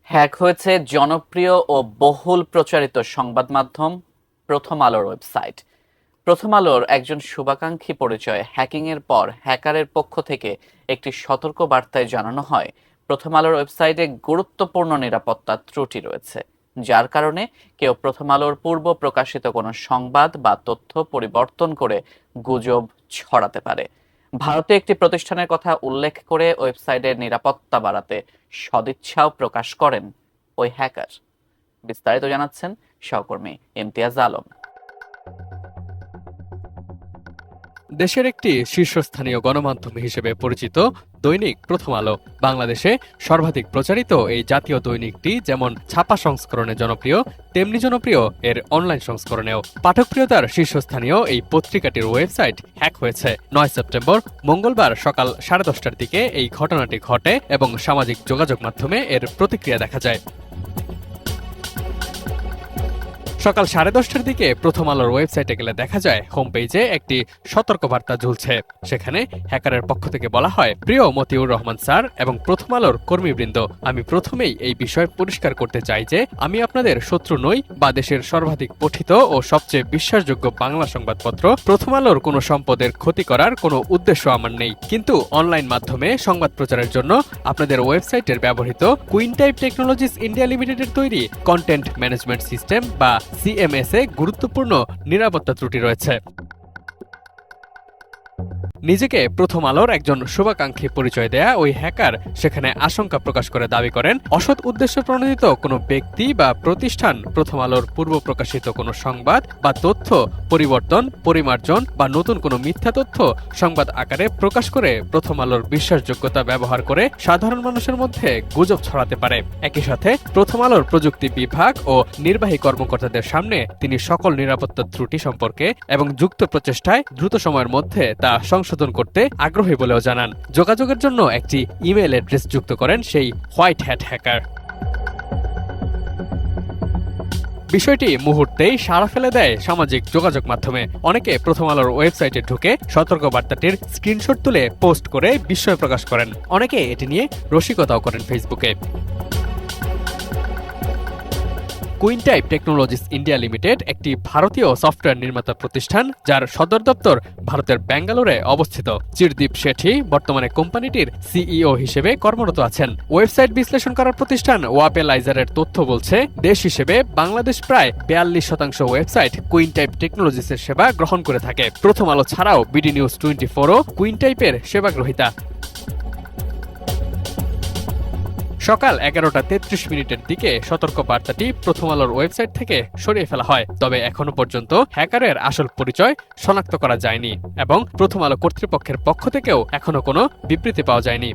Hack হয়েছে জনপ্রিয় ও বহুল প্রচারিত সংবাদ মাধ্যম প্রথম আলোর ওয়েবসাইট। প্রথম আলোর একজন শুভাকাঙ্ক্ষী পরিচয়ে হ্যাকিংয়ের পর হ্যাকারের পক্ষ থেকে একটি সতর্ক বার্তায় জানানো হয় প্রথম আলোর ওয়েবসাইটে গুরুত্বপূর্ণ নিরাপত্তা ত্রুটি রয়েছে, যার কারণে কেউ প্রথম আলোর পূর্ব প্রকাশিত কোনো সংবাদ বা তথ্য পরিবর্তন করে গুজব ছড়াতে পারে। ভারতে একটি প্রতিষ্ঠানের কথা উল্লেখ করে ওয়েবসাইটের নিরাপত্তা বাড়াতে সদিচ্ছাও প্রকাশ করেন ওই হ্যাকার। বিস্তারিত জানাচ্ছেন সহকর্মী ইমতিয়াজ আলম। দেশের একটি শীর্ষস্থানীয় গণমাধ্যম হিসেবে পরিচিত দৈনিক প্রথম আলো বাংলাদেশে সর্বাধিক প্রচারিত এই জাতীয় দৈনিকটি যেমন ছাপা সংস্করণে জনপ্রিয়, তেমনি জনপ্রিয় এর অনলাইন সংস্করণেও। পাঠকপ্রিয়তার শীর্ষস্থানীয় এই পত্রিকাটির ওয়েবসাইট হ্যাক হয়েছে ৯ সেপ্টেম্বর মঙ্গলবার সকাল 10:30টার দিকে এই ঘটনাটি ঘটে এবং সামাজিক যোগাযোগ মাধ্যমে এর প্রতিক্রিয়া দেখা যায়। সকাল 10:30টার দিকে প্রথম আলোর ওয়েবসাইটে গেলে দেখা যায় হোম পেজে একটি সতর্কবার্তা ঝুলছে। সেখানে হ্যাকারের পক্ষ থেকে বলা হয়, প্রিয় মতিউর রহমান স্যার এবং প্রথম আলোর কর্মীবৃন্দ, আমি প্রথমেই এই বিষয় পরিষ্কার করতে চাই যে আমি আপনাদের শত্রু নই বা দেশের সর্বাধিক পঠিত ও সবচেয়ে বিশ্বাসযোগ্য বাংলা সংবাদপত্র প্রথম আলোর কোনো সম্পদের ক্ষতি করার কোনো উদ্দেশ্য আমার নেই। কিন্তু অনলাইন মাধ্যমে সংবাদ প্রচারের জন্য আপনাদের ওয়েবসাইটের ব্যবহৃত কুইনটাইপ টেকনোলজিস ইন্ডিয়া লিমিটেডের তৈরি কন্টেন্ট ম্যানেজমেন্ট সিস্টেম বা সিএমএস এ গুরুত্বপূর্ণ নিরাপত্তা ত্রুটি রয়েছে। নিজেকে প্রথম আলোর একজন শুভাকাঙ্ক্ষী পরিচয় দেয়া ওই হ্যাকার সেখানে আশঙ্কা প্রকাশ করে দাবি করেন, অসৎ উদ্দেশ্য প্রণোদিত কোনো ব্যক্তি বা প্রতিষ্ঠান প্রথম আলোর পূর্ব প্রকাশিত কোনো সংবাদ বা তথ্য পরিবর্তন, পরিমার্জন বা নতুন কোনো মিথ্যা তথ্য সংবাদ আকারে প্রকাশ করে প্রথম আলোর বিশ্বাসযোগ্যতা ব্যবহার করে সাধারণ মানুষের মধ্যে গুজব ছড়াতে পারে। একই সাথে প্রথম আলোর প্রযুক্তি বিভাগ ও নির্বাহী কর্মকর্তাদের সামনে তিনি সকল নিরাপত্তা ত্রুটি সম্পর্কে এবং যুক্ত প্রচেষ্টায় দ্রুত সময়ের মধ্যে তা সংশোধন করতে আগ্রহী বলেও জানান। যোগাযোগের জন্য একটি ইমেল অ্যাড্রেস যুক্ত করেন সেই হোয়াইট হ্যাট হ্যাকার। বিষয়টি মুহূর্তেই সাড়া ফেলে দেয় সামাজিক যোগাযোগ মাধ্যমে। অনেকে প্রথম আলোর ওয়েবসাইটে ঢুকে সতর্কবার্তাটির স্ক্রিনশট তুলে পোস্ট করে বিস্ময় প্রকাশ করেন। অনেকে এটি নিয়ে রসিকতাও করেন ফেসবুকে। কুইনটাইপ টেকনোলজিস ইন্ডিয়া লিমিটেড একটি ভারতীয় সফটওয়্যার নির্মাতা প্রতিষ্ঠান, যার সদর দপ্তর ভারতের ব্যাঙ্গালোরে অবস্থিত। চিরদীপ শেঠি বর্তমানে কোম্পানিটির সিইও হিসেবে কর্মরত আছেন। ওয়েবসাইট বিশ্লেষণ করার প্রতিষ্ঠান ওয়াপেলাইজারের তথ্য বলছে, দেশ হিসেবে বাংলাদেশ প্রায় 42% ওয়েবসাইট কুইনটাইপ টেকনোলজিসের সেবা গ্রহণ করে থাকে। প্রথম আলো ছাড়াও বিডি নিউজ 24ও কুইনটাইপের সেবা গ্রহীতা। সকাল 11:33 দিকে সতর্ক বার্তাটি প্রথম আলোর ওয়েবসাইট থেকে সরিয়ে ফেলা হয়। তবে এখনো পর্যন্ত হ্যাকারের আসল পরিচয় শনাক্ত করা যায়নি এবং প্রথম আলো কর্তৃপক্ষের পক্ষ থেকেও এখনো কোনো বিবৃতি পাওয়া যায়নি।